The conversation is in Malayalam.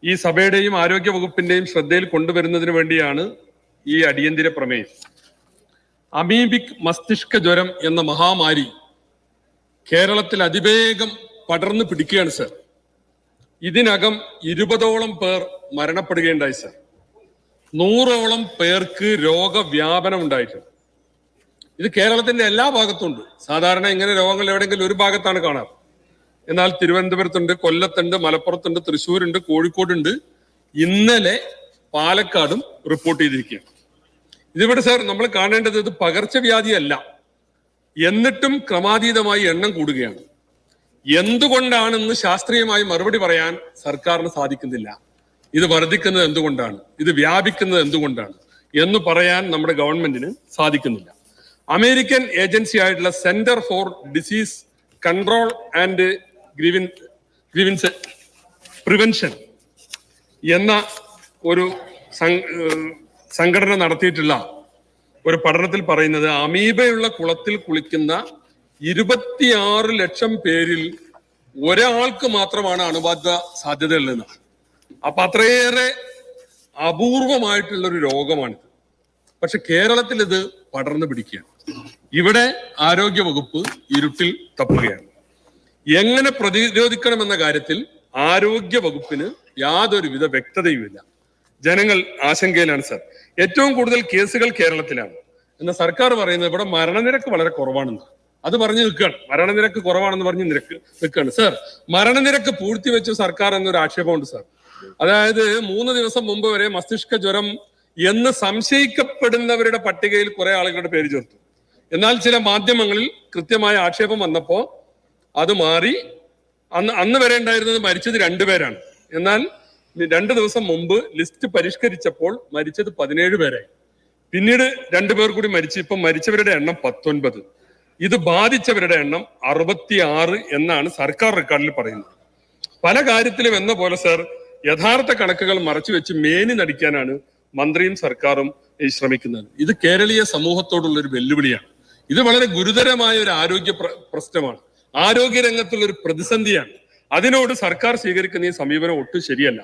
ഈ സഭയുടെയും ആരോഗ്യ വകുപ്പിന്റെയും ശ്രദ്ധയിൽ കൊണ്ടുവരുന്നതിന് വേണ്ടിയാണ് ഈ അടിയന്തര പ്രമേയം. അമീബിക് മസ്തിഷ്ക ജ്വരം എന്ന മഹാമാരി കേരളത്തിൽ അതിവേഗം പടർന്നു പിടിക്കുകയാണ് സർ. ഇതിനകം 20ഓളം പേർ മരണപ്പെടുകയുണ്ടായി സർ. 100ഓളം പേർക്ക് രോഗവ്യാപനം ഉണ്ടായിട്ടുണ്ട്. ഇത് കേരളത്തിന്റെ എല്ലാ ഭാഗത്തുണ്ട്. സാധാരണ ഇങ്ങനെ രോഗങ്ങൾ എവിടെയെങ്കിലും ഒരു ഭാഗത്താണ് കാണാറ്. എന്നാൽ തിരുവനന്തപുരത്തുണ്ട്, കൊല്ലത്തുണ്ട്, മലപ്പുറത്തുണ്ട്, തൃശ്ശൂരുണ്ട്, കോഴിക്കോടുണ്ട്, ഇന്നലെ പാലക്കാടും റിപ്പോർട്ട് ചെയ്തിരിക്കുകയാണ്. ഇതിവിടെ സാർ നമ്മൾ കാണേണ്ടത് ഇത് പകർച്ചവ്യാധിയല്ല, എന്നിട്ടും ക്രമാതീതമായി എണ്ണം കൂടുകയാണ്. എന്തുകൊണ്ടാണെന്ന് ശാസ്ത്രീയമായി മറുപടി പറയാൻ സർക്കാരിന് സാധിക്കുന്നില്ല. ഇത് വർദ്ധിക്കുന്നത് എന്തുകൊണ്ടാണ്, ഇത് വ്യാപിക്കുന്നത് എന്തുകൊണ്ടാണ് എന്ന് പറയാൻ നമ്മുടെ ഗവൺമെന്റിന് സാധിക്കുന്നില്ല. അമേരിക്കൻ ഏജൻസി ആയിട്ടുള്ള centre for disease control and grievance prevention എന്ന ഒരു സംഘടന നടത്തിയിട്ടുള്ള ഒരു പഠനത്തിൽ പറയുന്നത് അമീബയുള്ള കുളത്തിൽ കുളിക്കുന്ന 26 ലക്ഷം പേരിൽ ഒരാൾക്ക് മാത്രമാണ് അണുബാധ സാധ്യതയുള്ളത്. അപ്പൊ അത്രയേറെ അപൂർവമായിട്ടുള്ള ഒരു രോഗമാണിത്. പക്ഷെ കേരളത്തിൽ ഇത് പടർന്നു പിടിക്കുകയാണ്. ഇവിടെ ആരോഗ്യ വകുപ്പ് ഇരുട്ടിൽ തപ്പുകയാണ്. എങ്ങനെ പ്രതിരോധിക്കണമെന്ന കാര്യത്തിൽ ആരോഗ്യ വകുപ്പിന് യാതൊരുവിധ വ്യക്തതയുമില്ല. ജനങ്ങൾ ആശങ്കയിലാണ് സർ. ഏറ്റവും കൂടുതൽ കേസുകൾ കേരളത്തിലാണ് എന്ന സർക്കാർ പറയുന്നത് ഇവിടെ മരണനിരക്ക് വളരെ കുറവാണെന്ന്. അത് പറഞ്ഞു നിൽക്കുകയാണ്. മരണനിരക്ക് കുറവാണെന്ന് പറഞ്ഞ് നിൽക്കുകയാണ് സർ. മരണനിരക്ക് പൂഴ്ത്തിവെച്ച സർക്കാർ എന്നൊരു ആക്ഷേപമുണ്ട് സർ. അതായത് 3 ദിവസം മുമ്പ് വരെ മസ്തിഷ്ക ജ്വരം എന്ന് സംശയിക്കപ്പെടുന്നവരുടെ പട്ടികയിൽ കുറെ ആളുകളുടെ പേര് ചേർത്തു. എന്നാൽ ചില മാധ്യമങ്ങളിൽ കൃത്യമായ ആക്ഷേപം വന്നപ്പോ അത് മാറി. അന്ന് വരെ ഉണ്ടായിരുന്നത് മരിച്ചത് 2 പേരാണ്. എന്നാൽ 2 ദിവസം മുമ്പ് ലിസ്റ്റ് പരിഷ്കരിച്ചപ്പോൾ മരിച്ചത് 17 പേരായി. പിന്നീട് 2 പേർ കൂടി മരിച്ചു. ഇപ്പം മരിച്ചവരുടെ എണ്ണം 19. ഇത് ബാധിച്ചവരുടെ എണ്ണം 66 എന്നാണ് സർക്കാർ റെക്കോർഡിൽ പറയുന്നത്. പല കാര്യത്തിലും എന്ന പോലെ സർ യഥാർത്ഥ കണക്കുകൾ മറച്ചുവെച്ച് മേനി നടിക്കാനാണ് മന്ത്രിയും സർക്കാരും ശ്രമിക്കുന്നത്. ഇത് കേരളീയ സമൂഹത്തോടുള്ള ഒരു വെല്ലുവിളിയാണ്. ഇത് വളരെ ഗുരുതരമായ ഒരു ആരോഗ്യ പ്രശ്നമാണ്. ആരോഗ്യ രംഗത്തുള്ള ഒരു പ്രതിസന്ധിയാണ്. അതിനോട് സർക്കാർ സ്വീകരിക്കുന്ന ഈ സമീപനം ഒട്ടും ശരിയല്ല.